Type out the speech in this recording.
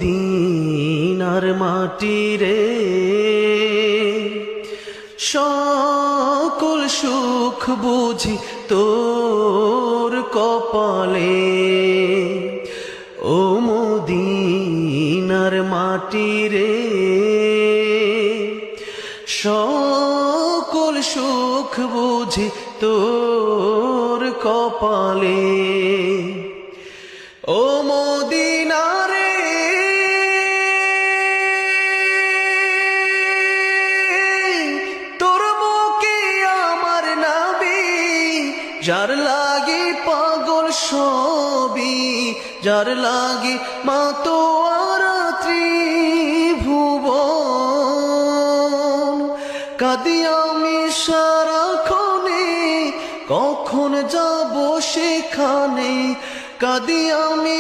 মদিনার মাটি রে, সকল সুখ বুঝি তোর কপালে। ও মদিনার মাটি রে, সকল সুখ বুঝি তোর কপালে। ও মদিনা রে, তোর মুখে আমার নবী, যার লাগি পাগল সবই, যার লাগি মাতোয়ারা ত্রিভুবন। কাঁদি আমি সারাক্ষণে, কখন যাব সেখানে, কাঁদি আমি